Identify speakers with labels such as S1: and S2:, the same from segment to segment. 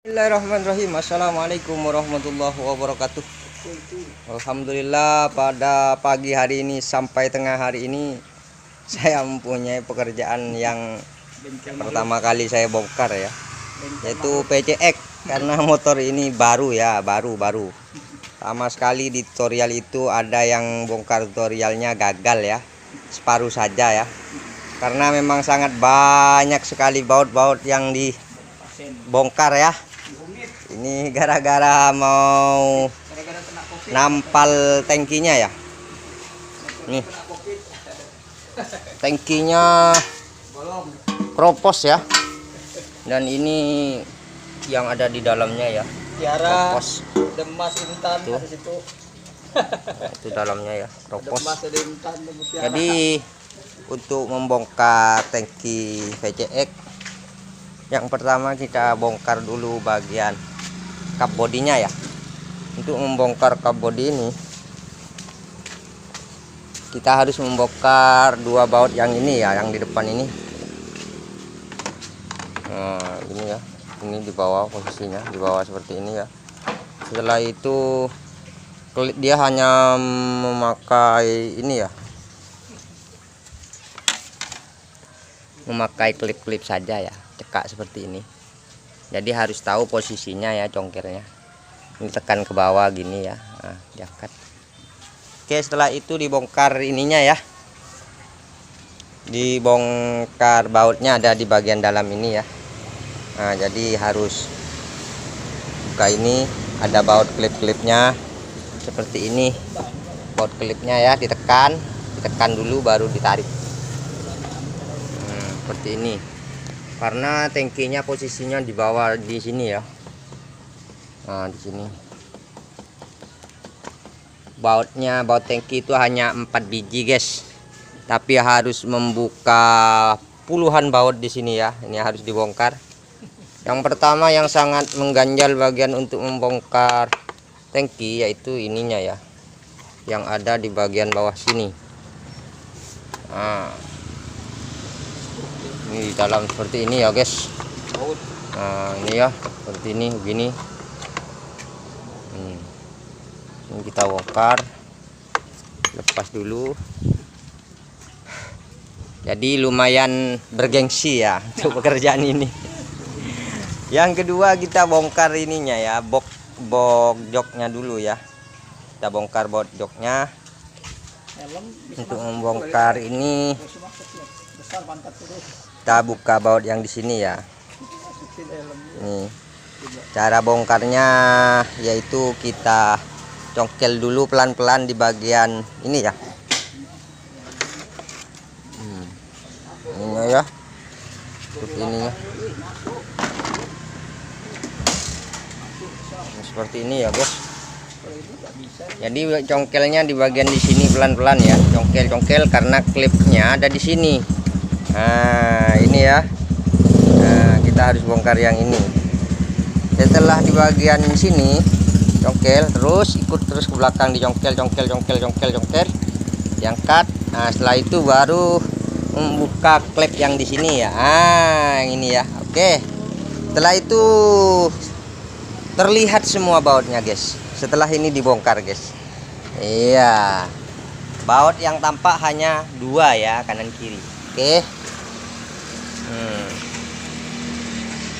S1: Bismillahirrahmanirrahim. Assalamualaikum warahmatullahi wabarakatuh. Alhamdulillah, pada pagi hari ini sampai tengah hari ini saya mempunyai pekerjaan yang pertama kali saya bongkar ya, yaitu PCX. Karena motor ini baru ya, baru sama sekali. Di tutorial itu ada yang bongkar tutorialnya gagal ya, separuh saja ya, karena memang sangat banyak sekali baut-baut yang dibongkar ya. Ini gara-gara mau nampal tangkinya ya. Nih, tangkinya kropos ya. Dan ini yang ada di dalamnya ya.
S2: Tiara
S1: Kropos.
S2: Demas Intan
S1: Tuh.
S2: ada situ.
S1: Nah, itu dalamnya ya, kropos.
S2: Demas ada Intan, Tiara.
S1: Jadi untuk membongkar tangki VCX, yang pertama kita bongkar dulu bagian kap bodinya ya. Untuk membongkar kap bodi ini, kita harus membongkar dua baut yang ini ya, yang di depan ini. Nah, ini ya, ini di bawah posisinya, di bawah seperti ini ya. Setelah itu dia hanya memakai ini ya, memakai klip-klip saja ya, cekak seperti ini. Jadi harus tahu posisinya ya congkirnya. Ini tekan ke bawah gini ya, nah, diangkat. Oke, setelah itu dibongkar ininya ya, dibongkar bautnya ada di bagian dalam ini ya. Nah, jadi harus buka ini, ada baut klip-klipnya seperti ini. Baut klipnya ya, ditekan dulu baru ditarik. Seperti ini, karena tangkinya posisinya di bawah di sini ya. Nah, di sini bautnya, baut tangki itu hanya 4 biji guys, tapi harus membuka puluhan baut di sini ya. Ini harus dibongkar. Yang pertama yang sangat mengganjal bagian untuk membongkar tangki yaitu ininya ya, yang ada di bagian bawah sini. Nah, ini di dalam seperti ini ya guys. Nah, ini ya seperti ini begini. Ini kita bongkar, lepas dulu. Jadi lumayan bergengsi ya untuk pekerjaan ini. Yang kedua kita bongkar ininya ya, box joknya dulu ya. Kita bongkar box joknya. Untuk membongkar ini kita buka baut yang di sini ya. Nih, cara bongkarnya yaitu kita congkel dulu pelan-pelan di bagian ini ya. Ininya ya, seperti ininya. Seperti ini ya guys. Jadi congkelnya di bagian di sini pelan-pelan ya, congkel karena klipnya ada di sini. Nah, ini ya. Nah, kita harus bongkar yang ini. Setelah di bagian sini congkel, terus ikut terus ke belakang, dicongkel, diangkat. Nah, setelah itu baru membuka klip yang di sini ya. Ah, yang ini ya. Oke. Setelah itu terlihat semua bautnya guys. Setelah ini dibongkar guys. Iya. Baut yang tampak hanya 2 ya, kanan kiri. Oke.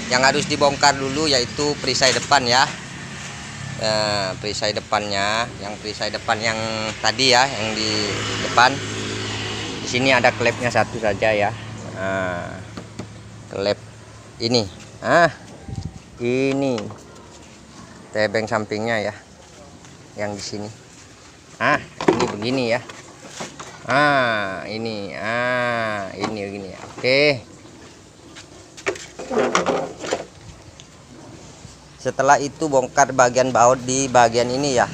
S1: Yang harus dibongkar dulu yaitu perisai depan ya. Perisai depannya, perisai depan yang tadi ya, yang di depan. Di sini ada klepnya satu saja ya. Nah, klep ini. Ini tebeng sampingnya ya, yang di sini. Ini begini ya. Ini begini ya. Oke. Setelah itu bongkar bagian baut di bagian ini ya,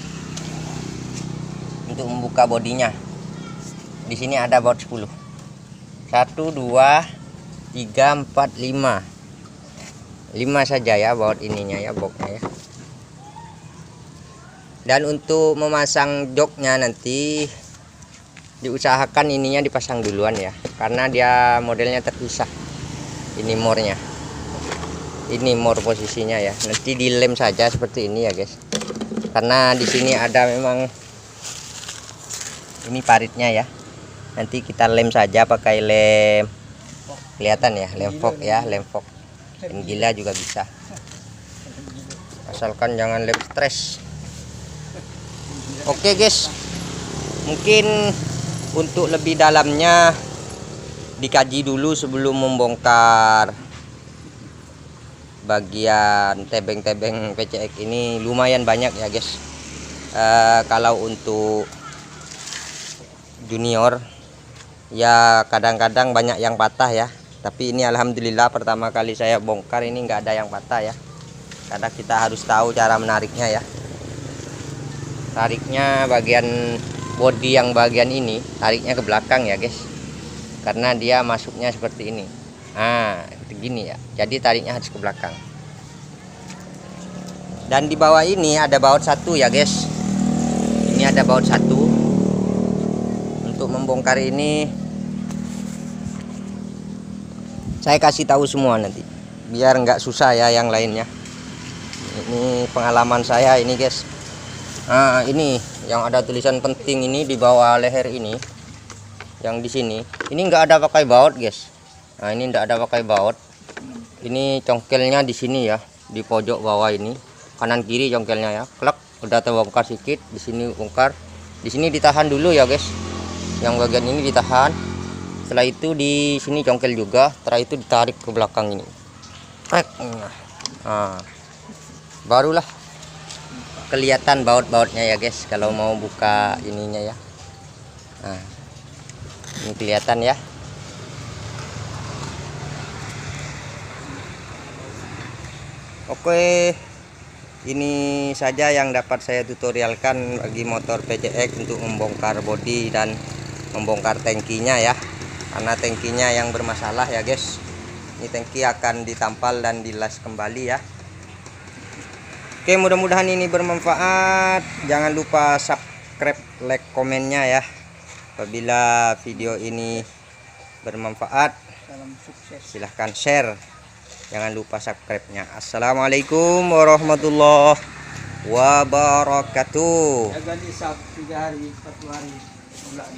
S1: untuk membuka bodinya. Di sini ada baut 10. 1 2 3 4 5. 5 saja ya baut ininya ya, boxnya ya. Dan untuk memasang joknya nanti diusahakan ininya dipasang duluan ya, karena dia modelnya terpisah. Ini mornya. ini mor posisinya ya. Nanti dilem saja seperti ini ya guys. Karena di sini ada memang ini paritnya ya. Nanti kita lem saja pakai lem, kelihatan ya, lem fog ya, lem fog. Lem gila juga bisa. Asalkan jangan lem stres. Oke guys. Mungkin untuk lebih dalamnya dikaji dulu sebelum membongkar bagian tebeng-tebeng PCX ini. Lumayan banyak ya guys. Kalau untuk junior ya kadang-kadang banyak yang patah ya, tapi ini alhamdulillah pertama kali saya bongkar ini nggak ada yang patah ya. Karena kita harus tahu cara menariknya ya. Tariknya bagian bodi yang bagian ini tariknya ke belakang ya guys, karena dia masuknya seperti ini. Begini ya, jadi tariknya harus ke belakang. Dan di bawah ini ada baut satu ya guys. Ini ada baut satu. Untuk membongkar ini saya kasih tahu semua nanti, biar nggak susah ya yang lainnya. Ini pengalaman saya ini guys. Ini yang ada tulisan penting ini di bawah leher ini, yang di sini ini nggak ada pakai baut guys. Ini nggak ada pakai baut. Ini congkelnya di sini ya, di pojok bawah ini, kanan kiri congkelnya ya. Klek, udah terbongkar sedikit. Di sini bongkar, di sini ditahan dulu ya guys. Yang bagian ini ditahan. Setelah itu di sini congkel juga. Setelah itu ditarik ke belakang ini. Barulah kelihatan baut-bautnya ya guys. Kalau mau buka ininya ya. Ini kelihatan ya. Oke, ini saja yang dapat saya tutorialkan bagi motor PCX untuk membongkar bodi dan membongkar tangkinya ya. Karena tangkinya yang bermasalah ya guys. Ini tangki akan ditampal dan dilas kembali ya. Oke, mudah-mudahan ini bermanfaat. Jangan lupa subscribe, like, komennya ya. Apabila video ini bermanfaat, silahkan share. Jangan lupa subscribe-nya. Assalamualaikum warahmatullahi wabarakatuh.
S2: Jangan isap 3 hari 4 hari bulan.